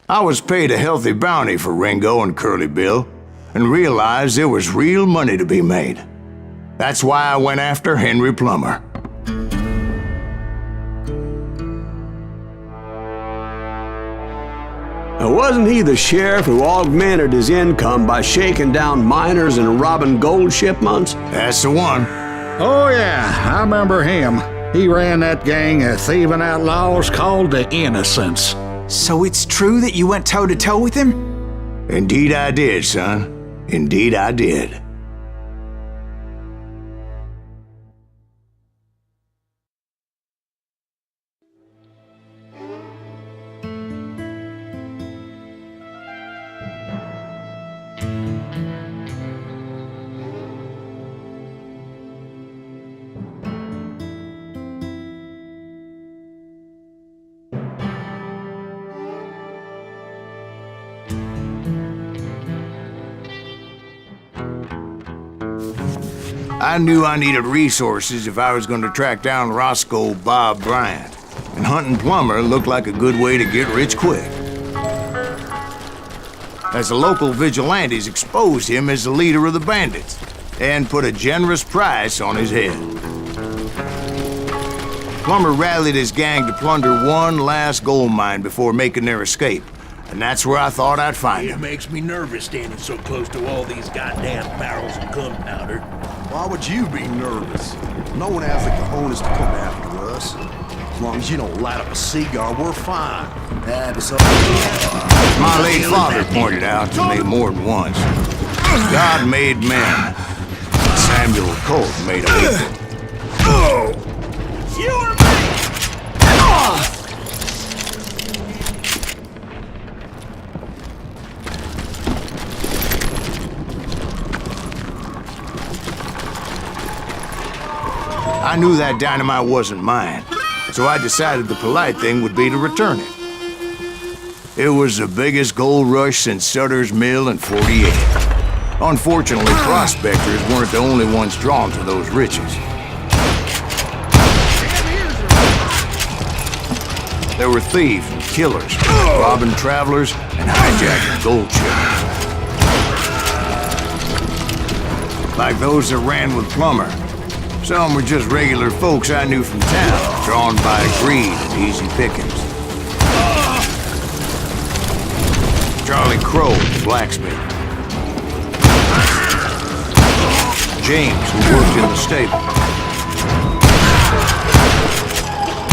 I was paid a healthy bounty for Ringo and Curly Bill, and realized there was real money to be made. That's why I went after Henry Plummer. Now, wasn't he the sheriff who augmented his income by shaking down miners and robbing gold shipments? That's the one. Oh yeah, I remember him. He ran that gang of thieving outlaws called the Innocents. So it's true that you went toe-to-toe with him? Indeed I did, son. Indeed I did. I knew I needed resources if I was going to track down Roscoe Bob Bryant, and hunting Plummer looked like a good way to get rich quick. As the local vigilantes exposed him as the leader of the bandits, and put a generous price on his head. Plummer rallied his gang to plunder one last gold mine before making their escape, and that's where I thought I'd find him. It makes me nervous standing so close to all these goddamn barrels of gunpowder. Why would you be nervous? No one has the cojones to come after us. As long as you don't light up a cigar, we're fine. My late father pointed out to me more than once. God made men. Samuel Colt made them equal. You or me? I knew that dynamite wasn't mine, so I decided the polite thing would be to return it. It was the biggest gold rush since Sutter's Mill in '48. Unfortunately, prospectors weren't the only ones drawn to those riches. There were thieves and killers, robbing travelers and hijacking gold shippers. Like those that ran with Plummer. Some were just regular folks I knew from town, drawn by greed and easy pickings. Charlie Crow, the blacksmith. James, who worked in the stable.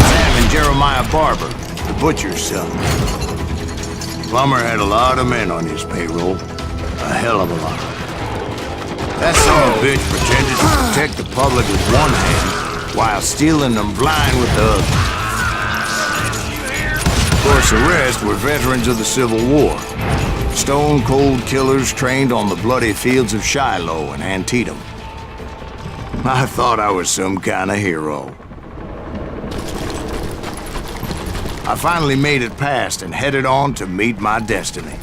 Sam and Jeremiah Barber, the butcher's son. Plummer had a lot of men on his payroll. A hell of a lot. That son of a bitch pretended to protect the public with one hand, while stealing them blind with the other. Of course, the rest were veterans of the Civil War. Stone-cold killers trained on the bloody fields of Shiloh and Antietam. I thought I was some kind of hero. I finally made it past and headed on to meet my destiny.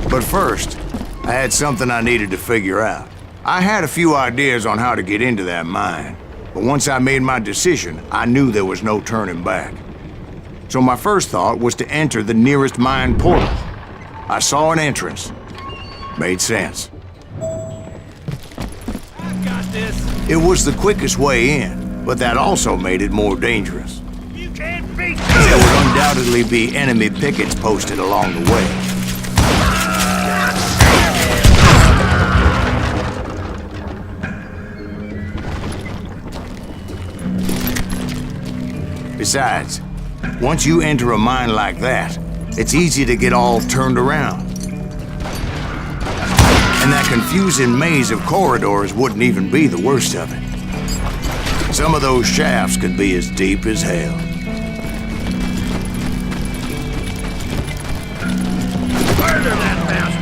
But first, I had something I needed to figure out. I had a few ideas on how to get into that mine, but once I made my decision, I knew there was no turning back. So my first thought was to enter the nearest mine portal. I saw an entrance. Made sense. I got this. It was the quickest way in, but that also made it more dangerous. You can't beat me. There would undoubtedly be enemy pickets posted along the way. Besides, once you enter a mine like that, it's easy to get all turned around. And that confusing maze of corridors wouldn't even be the worst of it. Some of those shafts could be as deep as hell. Murder that bastard.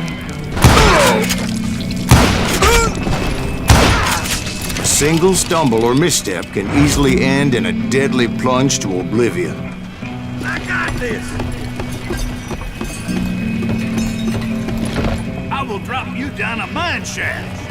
A single stumble or misstep can easily end in a deadly plunge to oblivion. I got this. I will drop you down a mine shaft.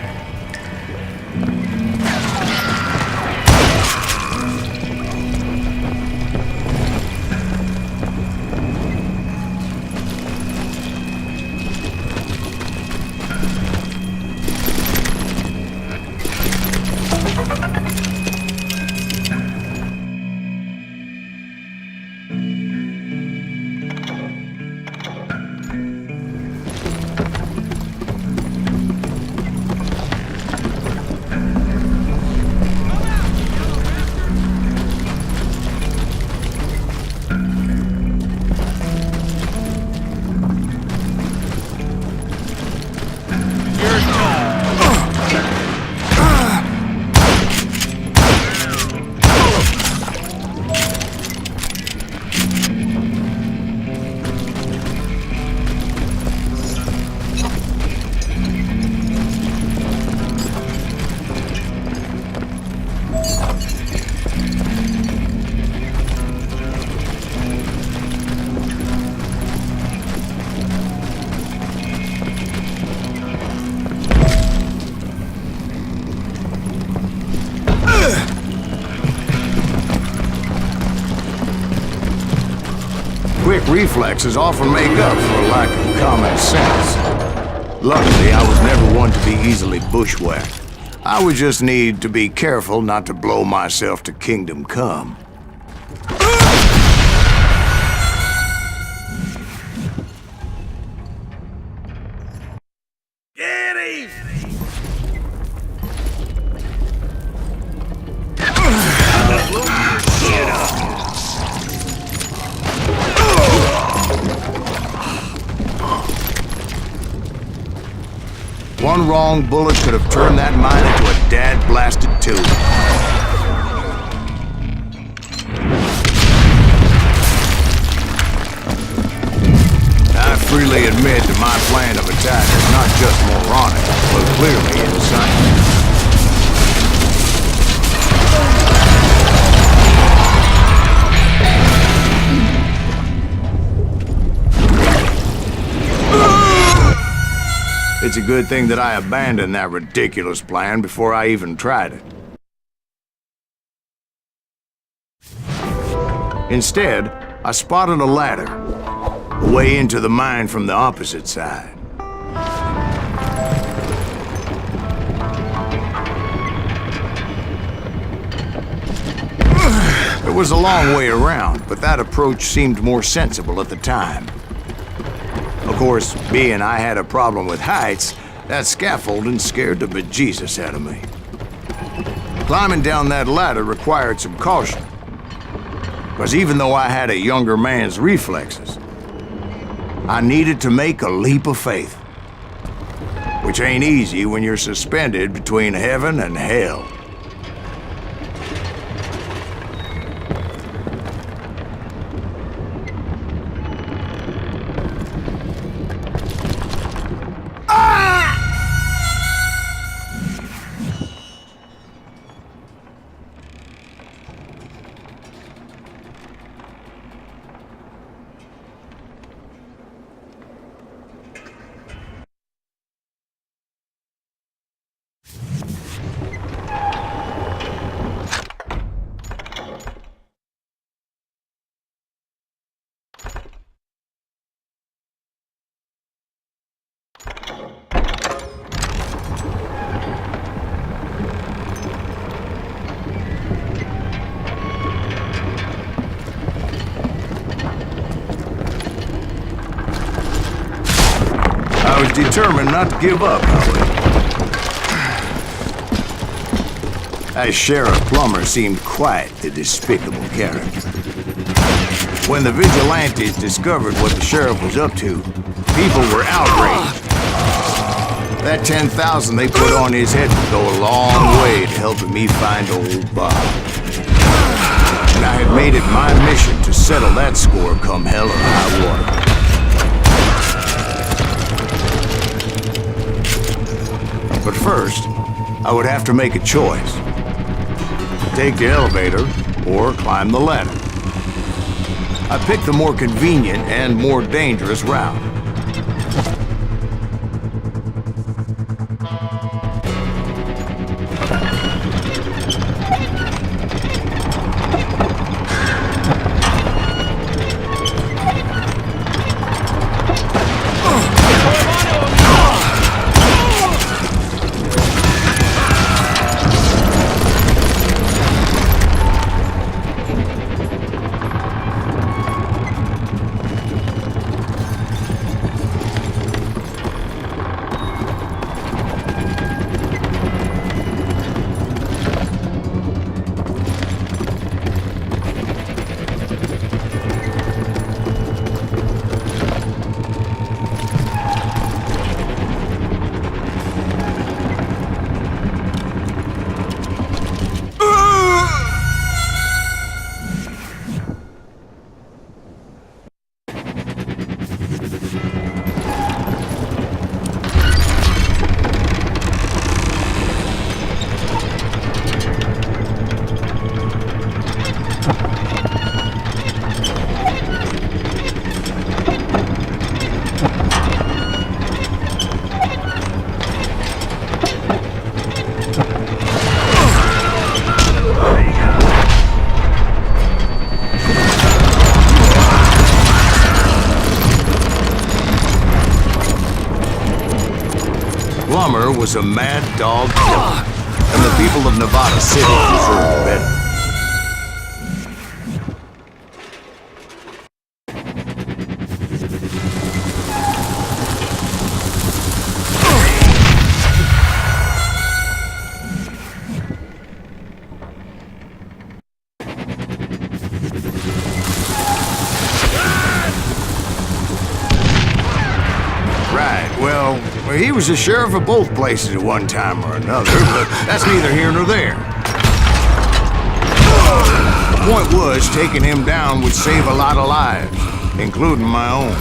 Quick reflexes often make up for a lack of common sense. Luckily, I was never one to be easily bushwhacked. I would just need to be careful not to blow myself to kingdom come. Get him! Get up! One wrong bullet could have turned that mine into a dad-blasted tube. I freely admit that my plan of attack is not just moronic, but clearly insane. It's a good thing that I abandoned that ridiculous plan before I even tried it. Instead, I spotted a ladder, a way into the mine from the opposite side. It was a long way around, but that approach seemed more sensible at the time. Of course, being I had a problem with heights, that scaffolding scared the bejesus out of me. Climbing down that ladder required some caution, because even though I had a younger man's reflexes, I needed to make a leap of faith, which ain't easy when you're suspended between heaven and hell. I was determined not to give up, however. That Sheriff Plummer seemed quite a despicable character. When the vigilantes discovered what the sheriff was up to, people were outraged. That 10,000 they put on his head would go a long way to helping me find old Bob. And I had made it my mission to settle that score come hell or high water. But first, I would have to make a choice. Take the elevator or climb the ladder. I picked the more convenient and more dangerous route. Plummer was a mad dog killer, and the people of Nevada City deserved better. He was the sheriff of both places at one time or another, but that's neither here nor there. The point was, taking him down would save a lot of lives, including my own.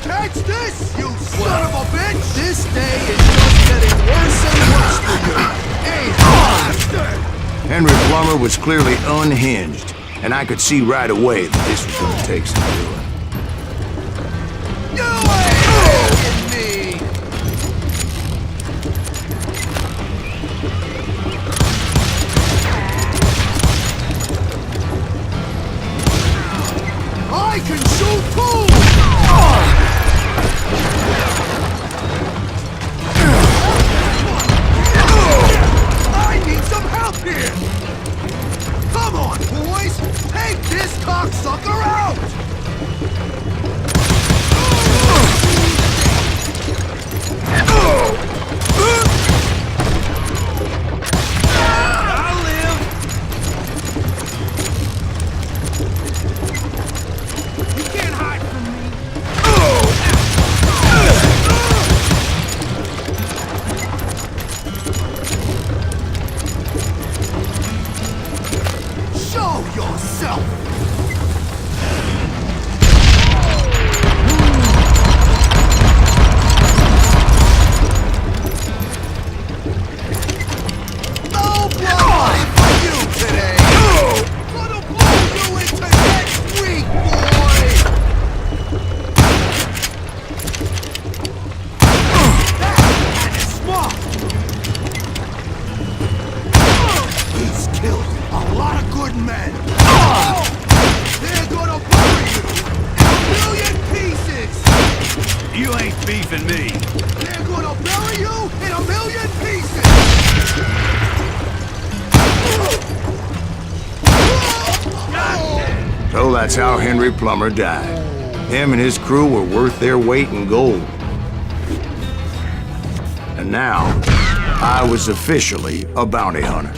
Catch this, you son of a bitch! This day is just getting worse and worse for you. Hey, Henry Plummer was clearly unhinged, and I could see right away that this was going to take some doing. you ain't hanging me! I can shoot too! I need some help here! Come on, boys! Take this cocksucker out! I'll live! You can't hide from me! Show yourself! No blood for you today! Gonna blow you into next week, boy! That is smart! He's killed a lot of good men! They're gonna bury you in a million pieces! You ain't beefing me. They're gonna bury you in a million pieces! So that's how Henry Plummer died. Him and his crew were worth their weight in gold. And now, I was officially a bounty hunter.